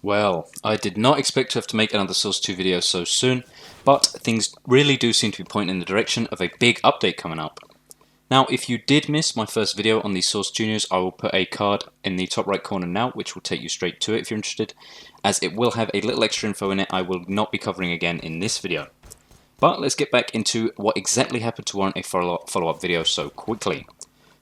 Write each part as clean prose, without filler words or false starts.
Well, I did not expect to have to make another Source 2 video so soon, but things really do seem to be pointing in the direction of a big update coming up. Now, if you did miss my first video on the Source 2 news, I will put a card in the top right corner now, which will take you straight to it if you're interested, as it will have a little extra info in it I will not be covering again in this video. But let's get back into what exactly happened to warrant a follow-up video so quickly.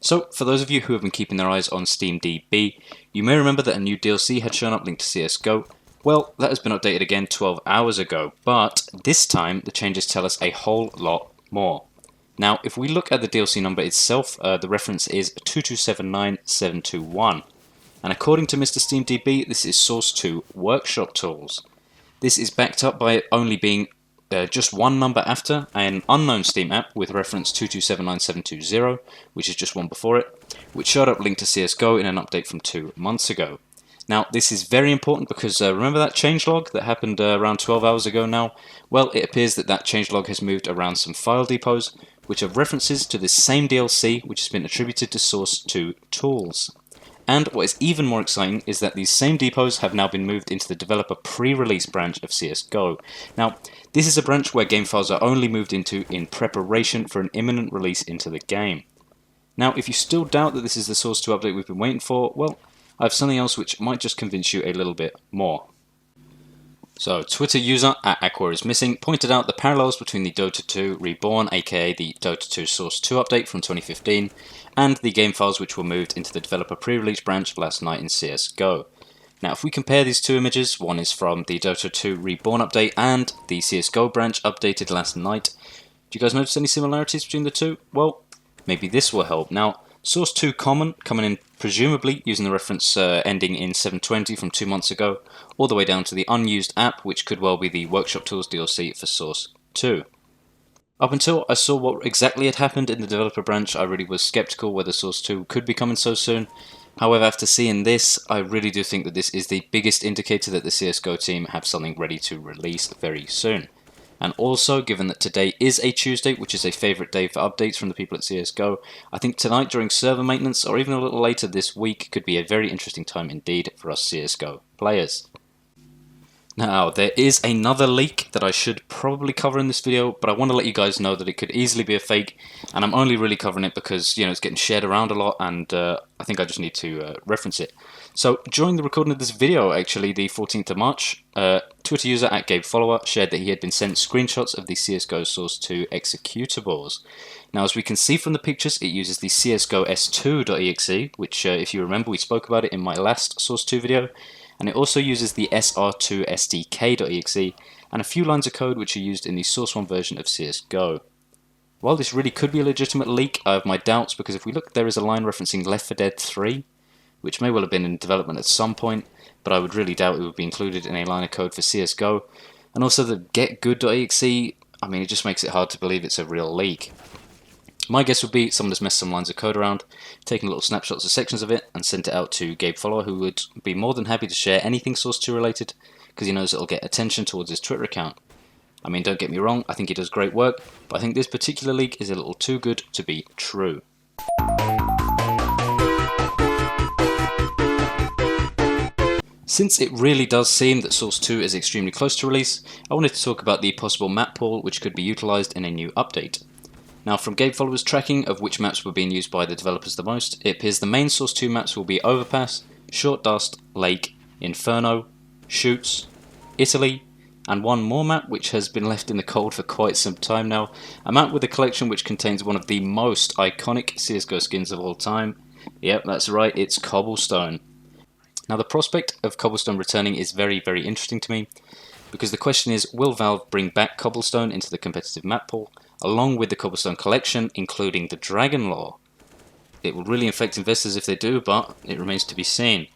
So, for those of you who have been keeping their eyes on SteamDB, you may remember that a new DLC had shown up linked to CSGO. Well, that has been updated again 12 hours ago, but this time the changes tell us a whole lot more. Now, if we look at the DLC number itself, the reference is 2279721, and according to Mr. SteamDB, this is Source 2 Workshop Tools. This is backed up by it only being just one number after an unknown Steam app with reference 2279720, which is just one before it, which showed up linked to CSGO in an update from 2 months ago. Now, this is very important because remember that changelog that happened around 12 hours ago now? Well, it appears that that changelog has moved around some file depots, which have references to this same DLC, which has been attributed to Source 2 Tools. And what is even more exciting is that these same depots have now been moved into the developer pre-release branch of CSGO. Now, this is a branch where game files are only moved into in preparation for an imminent release into the game. Now, if you still doubt that this is the Source 2 update we've been waiting for, well, I have something else which might just convince you a little bit more. So, Twitter user @AquaIsMissing pointed out the parallels between the Dota 2 Reborn, aka the Dota 2 Source 2 update from 2015, and the game files which were moved into the developer pre-release branch last night in CSGO. Now, if we compare these two images, one is from the Dota 2 Reborn update and the CSGO branch updated last night. Do you guys notice any similarities between the two? Well, maybe this will help. Now, Source 2 Common, coming in presumably using the reference ending in 720 from 2 months ago, all the way down to the unused app, which could well be the Workshop Tools DLC for Source 2. Up until I saw what exactly had happened in the developer branch, I really was skeptical whether Source 2 could be coming so soon. However, after seeing this, I really do think that this is the biggest indicator that the CSGO team have something ready to release very soon. And also, given that today is a Tuesday, which is a favourite day for updates from the people at CSGO, I think tonight during server maintenance, or even a little later this week, could be a very interesting time indeed for us CSGO players. Now, there is another leak that I should probably cover in this video, but I want to let you guys know that it could easily be a fake, and I'm only really covering it because, it's getting shared around a lot, and I think I just need to reference it. So, during the recording of this video, actually, the 14th of March, Twitter user @GabeFollower shared that he had been sent screenshots of the CSGO Source 2 executables. Now, as we can see from the pictures, it uses the CSGO S2.exe, which, if you remember, we spoke about it in my last Source 2 video, and it also uses the SR2 SDK.exe and a few lines of code which are used in the Source 1 version of CSGO. While this really could be a legitimate leak, I have my doubts because if we look, there is a line referencing Left 4 Dead 3, which may well have been in development at some point, but I would really doubt it would be included in a line of code for CSGO. And also the getgood.exe, it just makes it hard to believe it's a real leak. My guess would be someone has messed some lines of code around, taken little snapshots of sections of it, and sent it out to GabeFollower, who would be more than happy to share anything Source 2 related, because he knows it'll get attention towards his Twitter account. Don't get me wrong, I think he does great work, but I think this particular leak is a little too good to be true. Since it really does seem that Source 2 is extremely close to release, I wanted to talk about the possible map pool which could be utilised in a new update. Now, from GabeFollower's tracking of which maps were being used by the developers the most, it appears the main Source 2 maps will be Overpass, Short Dust, Lake, Inferno, Shoots, Italy, and one more map which has been left in the cold for quite some time now, a map with a collection which contains one of the most iconic CSGO skins of all time. Yep, that's right, it's Cobblestone. Now, the prospect of Cobblestone returning is very, very interesting to me, because the question is, will Valve bring back Cobblestone into the competitive map pool, along with the Cobblestone collection, including the Dragon Lore? It will really affect investors if they do, but it remains to be seen.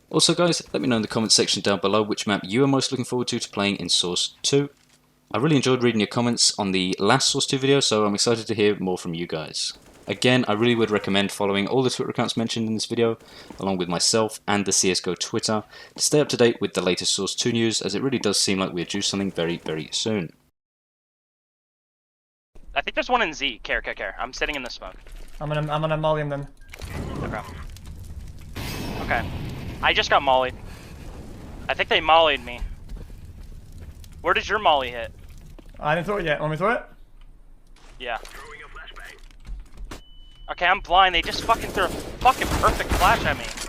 Also guys, let me know in the comments section down below which map you are most looking forward to playing in Source 2. I really enjoyed reading your comments on the last Source 2 video, so I'm excited to hear more from you guys. Again, I really would recommend following all the Twitter accounts mentioned in this video, along with myself and the CSGO Twitter, to stay up to date with the latest Source 2 news, as it really does seem like we're due something very, very soon. I think there's one in Z. Care. I'm sitting in the smoke. I'm gonna molly him then. Okay. Okay. I just got mollied. I think they mollied me. Where does your molly hit? I didn't throw it yet. Want me to throw it? Yeah. Okay, I'm blind. They just fucking threw a fucking perfect flash at me.